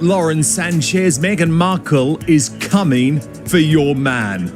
Lauren Sanchez, Meghan Markle is coming for your man.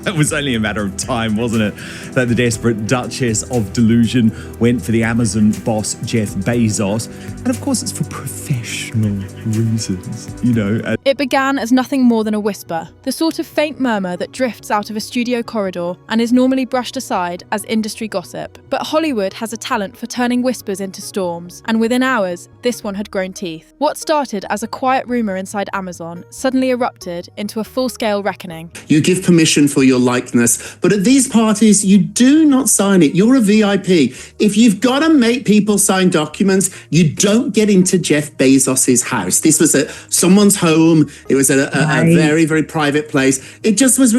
It was only a matter of time, wasn't it, that the desperate Duchess of Delusion went for the Amazon boss Jeff Bezos. And of course, it's for professional reasons, you know. It began as nothing more than a whisper, the sort of faint murmur that drifts out of a studio corridor and is normally brushed aside as industry gossip. But Hollywood has a talent for turning whispers into storms, and within hours, this one had grown teeth. What started as a quiet rumour inside Amazon suddenly erupted into a full-scale reckoning. You give permission for your likeness, but at these parties, you do not sign it. You're a VIP. If you've got to make people sign documents, you don't get into Jeff Bezos's house. This was at someone's home. It was a very, very private place. It just was.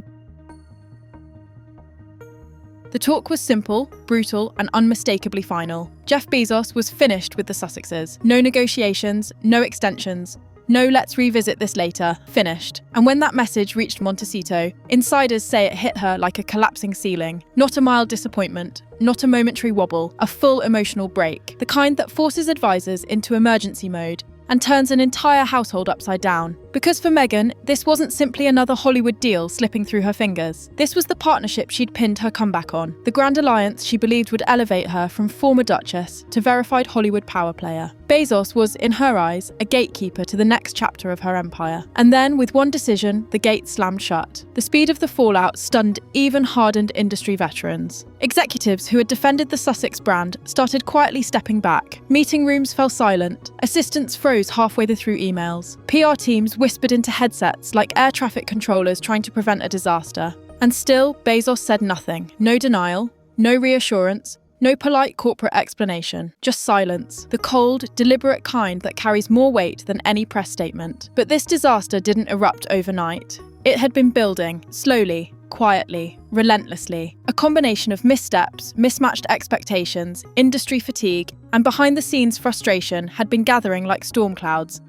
The talk was simple, brutal, and unmistakably final. Jeff Bezos was finished with the Sussexes. No negotiations, no extensions. No, let's revisit this later. Finished. And when that message reached Montecito, insiders say it hit her like a collapsing ceiling. Not a mild disappointment, not a momentary wobble, a full emotional break. The kind that forces advisors into emergency mode and turns an entire household upside down. Because for Meghan, this wasn't simply another Hollywood deal slipping through her fingers. This was the partnership she'd pinned her comeback on, the grand alliance she believed would elevate her from former duchess to verified Hollywood power player. Bezos was, in her eyes, a gatekeeper to the next chapter of her empire. And then, with one decision, the gate slammed shut. The speed of the fallout stunned even hardened industry veterans. Executives who had defended the Sussex brand started quietly stepping back. Meeting rooms fell silent. Assistants froze halfway through emails. PR teams whispered into headsets like air traffic controllers trying to prevent a disaster. And still, Bezos said nothing. No denial, no reassurance, no polite corporate explanation, just silence, the cold, deliberate kind that carries more weight than any press statement. But this disaster didn't erupt overnight. It had been building, slowly, quietly, relentlessly. A combination of missteps, mismatched expectations, industry fatigue, and behind-the-scenes frustration had been gathering like storm clouds.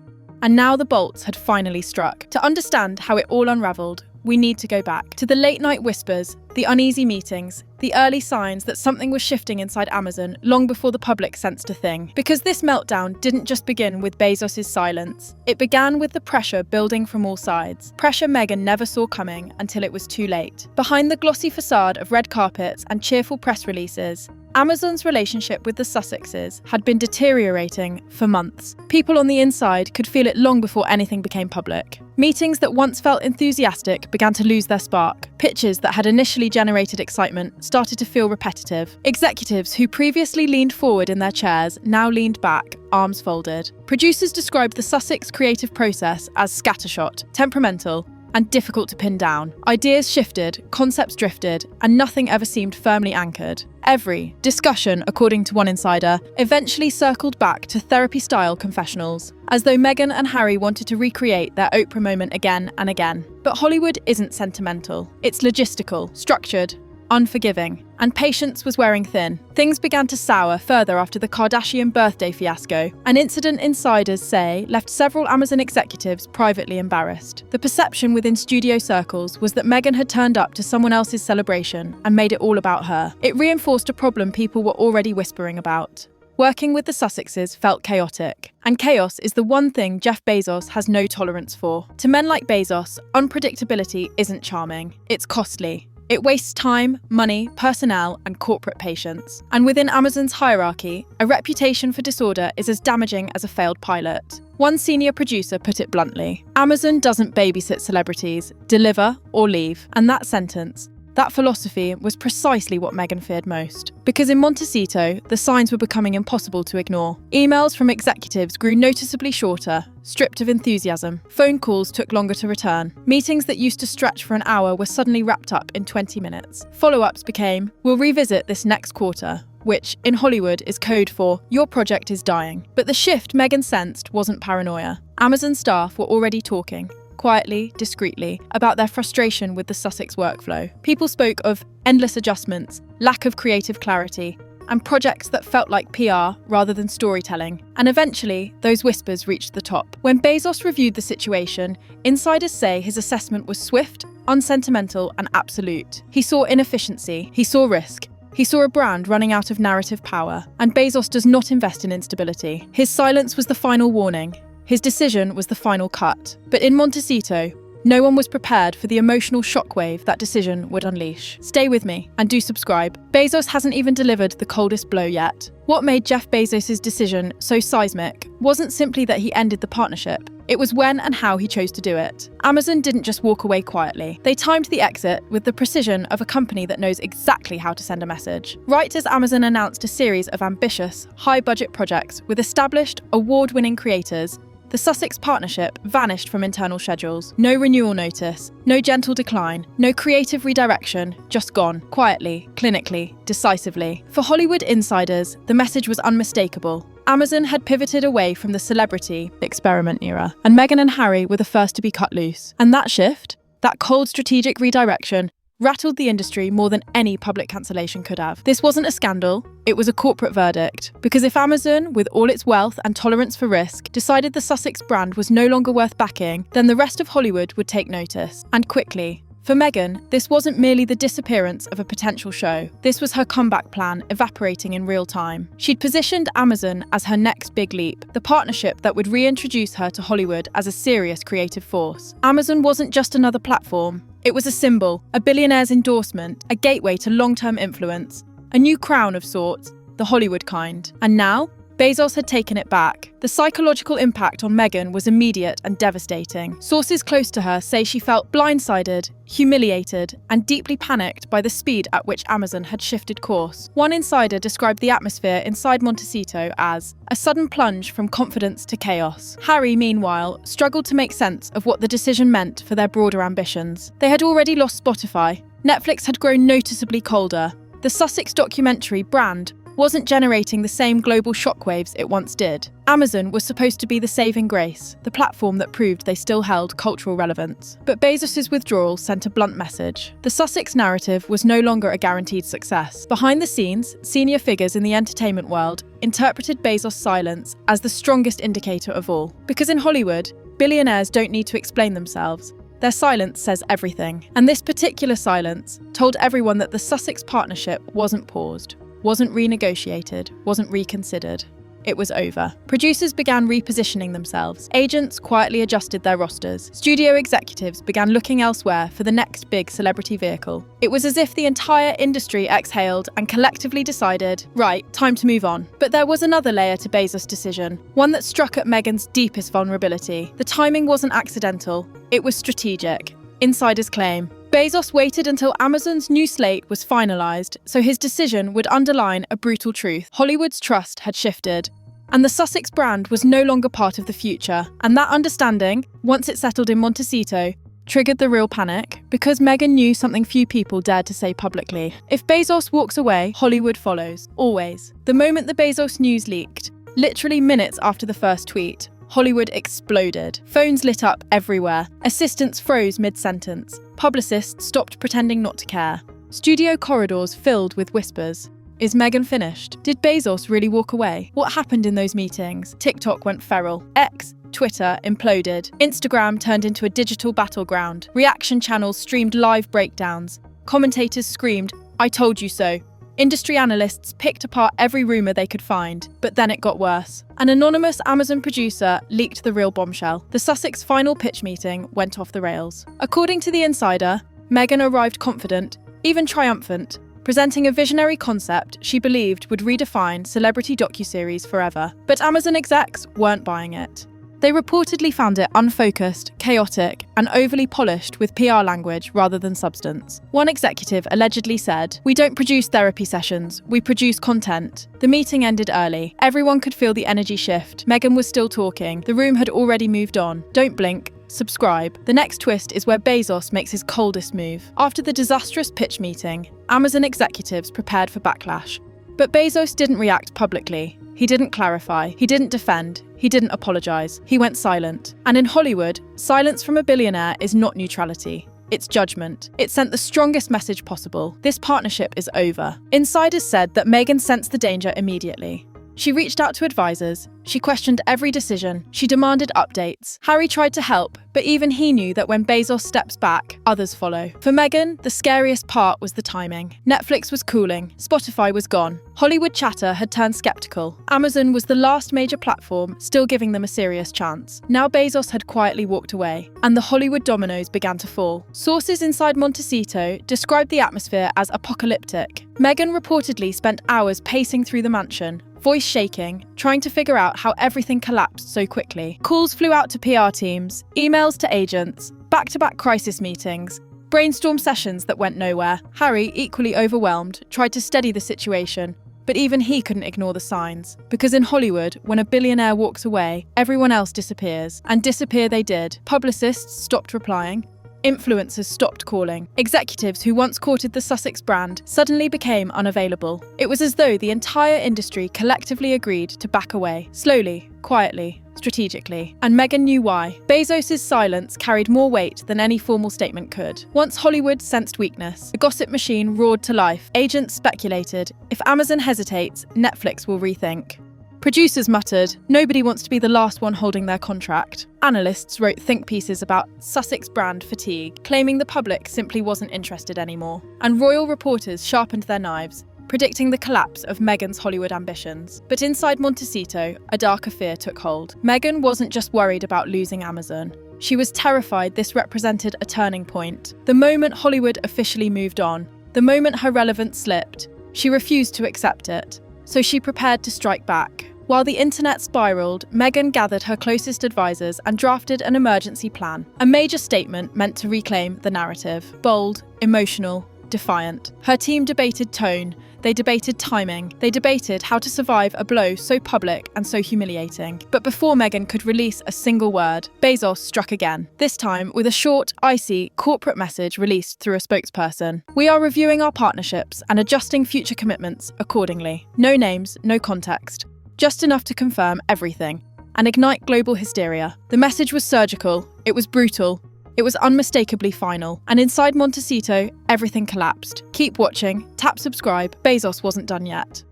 And now the bolts had finally struck. To understand how it all unravelled, we need to go back to the late-night whispers, the uneasy meetings, the early signs that something was shifting inside Amazon long before the public sensed a thing. Because this meltdown didn't just begin with Bezos' silence. It began with the pressure building from all sides. Pressure Meghan never saw coming until it was too late. Behind the glossy facade of red carpets and cheerful press releases, Amazon's relationship with the Sussexes had been deteriorating for months. People on the inside could feel it long before anything became public. Meetings that once felt enthusiastic began to lose their spark. Pitches that had initially generated excitement started to feel repetitive. Executives who previously leaned forward in their chairs now leaned back, arms folded. Producers described the Sussex creative process as scattershot, temperamental, and difficult to pin down. Ideas shifted, concepts drifted, and nothing ever seemed firmly anchored. Every discussion, according to one insider, eventually circled back to therapy-style confessionals, as though Meghan and Harry wanted to recreate their Oprah moment again and again. But Hollywood isn't sentimental. It's logistical, structured, unforgiving, and patience was wearing thin. Things began to sour further after the Kardashian birthday fiasco. An incident insiders say left several Amazon executives privately embarrassed. The perception within studio circles was that Meghan had turned up to someone else's celebration and made it all about her. It reinforced a problem people were already whispering about. Working with the Sussexes felt chaotic, and chaos is the one thing Jeff Bezos has no tolerance for. To men like Bezos, unpredictability isn't charming, it's costly. It wastes time, money, personnel, and corporate patience. And within Amazon's hierarchy, a reputation for disorder is as damaging as a failed pilot. One senior producer put it bluntly: Amazon doesn't babysit celebrities, deliver or leave. And that sentence, that philosophy, was precisely what Meghan feared most. Because in Montecito, the signs were becoming impossible to ignore. Emails from executives grew noticeably shorter, stripped of enthusiasm. Phone calls took longer to return. Meetings that used to stretch for an hour were suddenly wrapped up in 20 minutes. Follow-ups became, "We'll revisit this next quarter," which, in Hollywood, is code for, "Your project is dying." But the shift Meghan sensed wasn't paranoia. Amazon staff were already talking, quietly, discreetly, about their frustration with the Sussex workflow. People spoke of endless adjustments, lack of creative clarity, and projects that felt like PR rather than storytelling. And eventually, those whispers reached the top. When Bezos reviewed the situation, insiders say his assessment was swift, unsentimental, and absolute. He saw inefficiency, he saw risk, he saw a brand running out of narrative power. And Bezos does not invest in instability. His silence was the final warning. His decision was the final cut. But in Montecito, no one was prepared for the emotional shockwave that decision would unleash. Stay with me and do subscribe. Bezos hasn't even delivered the coldest blow yet. What made Jeff Bezos' decision so seismic wasn't simply that he ended the partnership. It was when and how he chose to do it. Amazon didn't just walk away quietly. They timed the exit with the precision of a company that knows exactly how to send a message. Right as Amazon announced a series of ambitious, high-budget projects with established, award-winning creators, the Sussex partnership vanished from internal schedules. No renewal notice, no gentle decline, no creative redirection, just gone, quietly, clinically, decisively. For Hollywood insiders, the message was unmistakable. Amazon had pivoted away from the celebrity experiment era, and Meghan and Harry were the first to be cut loose. And that shift, that cold strategic redirection, rattled the industry more than any public cancellation could have. This wasn't a scandal, it was a corporate verdict. Because if Amazon, with all its wealth and tolerance for risk, decided the Sussex brand was no longer worth backing, then the rest of Hollywood would take notice. And quickly. For Meghan, this wasn't merely the disappearance of a potential show. This was her comeback plan evaporating in real time. She'd positioned Amazon as her next big leap, the partnership that would reintroduce her to Hollywood as a serious creative force. Amazon wasn't just another platform. It was a symbol, a billionaire's endorsement, a gateway to long-term influence, a new crown of sorts, the Hollywood kind. And now, Bezos had taken it back. The psychological impact on Meghan was immediate and devastating. Sources close to her say she felt blindsided, humiliated, and deeply panicked by the speed at which Amazon had shifted course. One insider described the atmosphere inside Montecito as a sudden plunge from confidence to chaos. Harry, meanwhile, struggled to make sense of what the decision meant for their broader ambitions. They had already lost Spotify. Netflix had grown noticeably colder. The Sussex documentary brand wasn't generating the same global shockwaves it once did. Amazon was supposed to be the saving grace, the platform that proved they still held cultural relevance. But Bezos' withdrawal sent a blunt message. The Sussex narrative was no longer a guaranteed success. Behind the scenes, senior figures in the entertainment world interpreted Bezos' silence as the strongest indicator of all. Because in Hollywood, billionaires don't need to explain themselves. Their silence says everything. And this particular silence told everyone that the Sussex partnership wasn't paused, wasn't renegotiated, wasn't reconsidered. It was over. Producers began repositioning themselves. Agents quietly adjusted their rosters. Studio executives began looking elsewhere for the next big celebrity vehicle. It was as if the entire industry exhaled and collectively decided, right, time to move on. But there was another layer to Bezos' decision, one that struck at Meghan's deepest vulnerability. The timing wasn't accidental, it was strategic. Insiders claim Bezos waited until Amazon's new slate was finalised, so his decision would underline a brutal truth. Hollywood's trust had shifted, and the Sussex brand was no longer part of the future. And that understanding, once it settled in Montecito, triggered the real panic, because Meghan knew something few people dared to say publicly. If Bezos walks away, Hollywood follows. Always. The moment the Bezos news leaked, literally minutes after the first tweet, Hollywood exploded. Phones lit up everywhere. Assistants froze mid-sentence. Publicists stopped pretending not to care. Studio corridors filled with whispers. Is Meghan finished? Did Bezos really walk away? What happened in those meetings? TikTok went feral. X, Twitter imploded. Instagram turned into a digital battleground. Reaction channels streamed live breakdowns. Commentators screamed, "I told you so." Industry analysts picked apart every rumour they could find, but then it got worse. An anonymous Amazon producer leaked the real bombshell. The Sussex final pitch meeting went off the rails. According to the insider, Meghan arrived confident, even triumphant, presenting a visionary concept she believed would redefine celebrity docuseries forever. But Amazon execs weren't buying it. They reportedly found it unfocused, chaotic, and overly polished with PR language rather than substance. One executive allegedly said, "We don't produce therapy sessions, we produce content." The meeting ended early. Everyone could feel the energy shift. Meghan was still talking. The room had already moved on. Don't blink. Subscribe. The next twist is where Bezos makes his coldest move. After the disastrous pitch meeting, Amazon executives prepared for backlash. But Bezos didn't react publicly. He didn't clarify. He didn't defend. He didn't apologise. He went silent. And in Hollywood, silence from a billionaire is not neutrality. It's judgment. It sent the strongest message possible. This partnership is over. Insiders said that Meghan sensed the danger immediately. She reached out to advisors. She questioned every decision. She demanded updates. Harry tried to help, but even he knew that when Bezos steps back, others follow. For Meghan, the scariest part was the timing. Netflix was cooling. Spotify was gone. Hollywood chatter had turned skeptical. Amazon was the last major platform, still giving them a serious chance. Now Bezos had quietly walked away, and the Hollywood dominoes began to fall. Sources inside Montecito described the atmosphere as apocalyptic. Meghan reportedly spent hours pacing through the mansion, voice shaking, trying to figure out how everything collapsed so quickly. Calls flew out to PR teams, emails to agents, back-to-back crisis meetings, brainstorm sessions that went nowhere. Harry, equally overwhelmed, tried to steady the situation, but even he couldn't ignore the signs. Because in Hollywood, when a billionaire walks away, everyone else disappears. And disappear they did. Publicists stopped replying. Influencers stopped calling. Executives who once courted the Sussex brand suddenly became unavailable. It was as though the entire industry collectively agreed to back away, slowly, quietly, strategically. And Meghan knew why. Bezos' silence carried more weight than any formal statement could. Once Hollywood sensed weakness, the gossip machine roared to life. Agents speculated, if Amazon hesitates, Netflix will rethink. Producers muttered, nobody wants to be the last one holding their contract. Analysts wrote think pieces about Sussex brand fatigue, claiming the public simply wasn't interested anymore. And royal reporters sharpened their knives, predicting the collapse of Meghan's Hollywood ambitions. But inside Montecito, a darker fear took hold. Meghan wasn't just worried about losing Amazon. She was terrified this represented a turning point. The moment Hollywood officially moved on, the moment her relevance slipped, she refused to accept it. So she prepared to strike back. While the internet spiraled, Meghan gathered her closest advisors and drafted an emergency plan, a major statement meant to reclaim the narrative. Bold, emotional, defiant. Her team debated tone, they debated timing, they debated how to survive a blow so public and so humiliating. But before Meghan could release a single word, Bezos struck again, this time with a short, icy, corporate message released through a spokesperson. We are reviewing our partnerships and adjusting future commitments accordingly. No names, no context. Just enough to confirm everything and ignite global hysteria. The message was surgical, it was brutal, it was unmistakably final. And inside Montecito, everything collapsed. Keep watching, tap subscribe, Bezos wasn't done yet.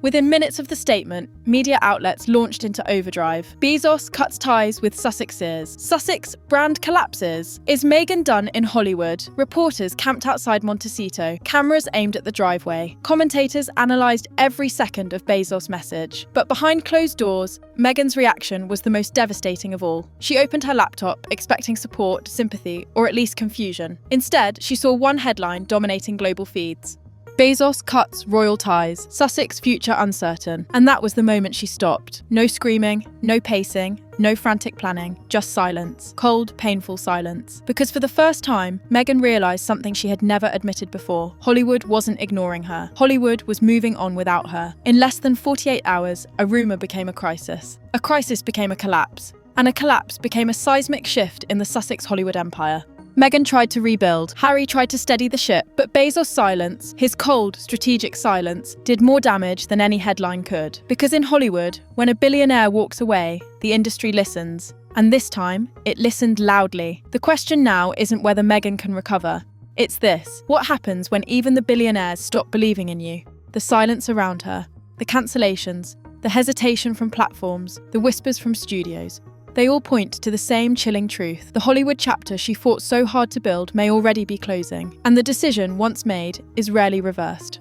Within minutes of the statement, media outlets launched into overdrive. Bezos cuts ties with Sussexes. Sussex brand collapses. Is Meghan done in Hollywood? Reporters camped outside Montecito, cameras aimed at the driveway. Commentators analysed every second of Bezos' message. But behind closed doors, Meghan's reaction was the most devastating of all. She opened her laptop, expecting support, sympathy, or at least confusion. Instead, she saw one headline dominating global feeds. Bezos cuts royal ties, Sussex future uncertain. And that was the moment she stopped. No screaming, no pacing, no frantic planning, just silence. Cold, painful silence. Because for the first time, Meghan realised something she had never admitted before. Hollywood wasn't ignoring her. Hollywood was moving on without her. In less than 48 hours, a rumour became a crisis. A crisis became a collapse. And a collapse became a seismic shift in the Sussex Hollywood empire. Meghan tried to rebuild, Harry tried to steady the ship, but Bezos' silence, his cold, strategic silence, did more damage than any headline could. Because in Hollywood, when a billionaire walks away, the industry listens. And this time, it listened loudly. The question now isn't whether Meghan can recover. It's this: what happens when even the billionaires stop believing in you? The silence around her, the cancellations, the hesitation from platforms, the whispers from studios. They all point to the same chilling truth. The Hollywood chapter she fought so hard to build may already be closing, and the decision once made is rarely reversed.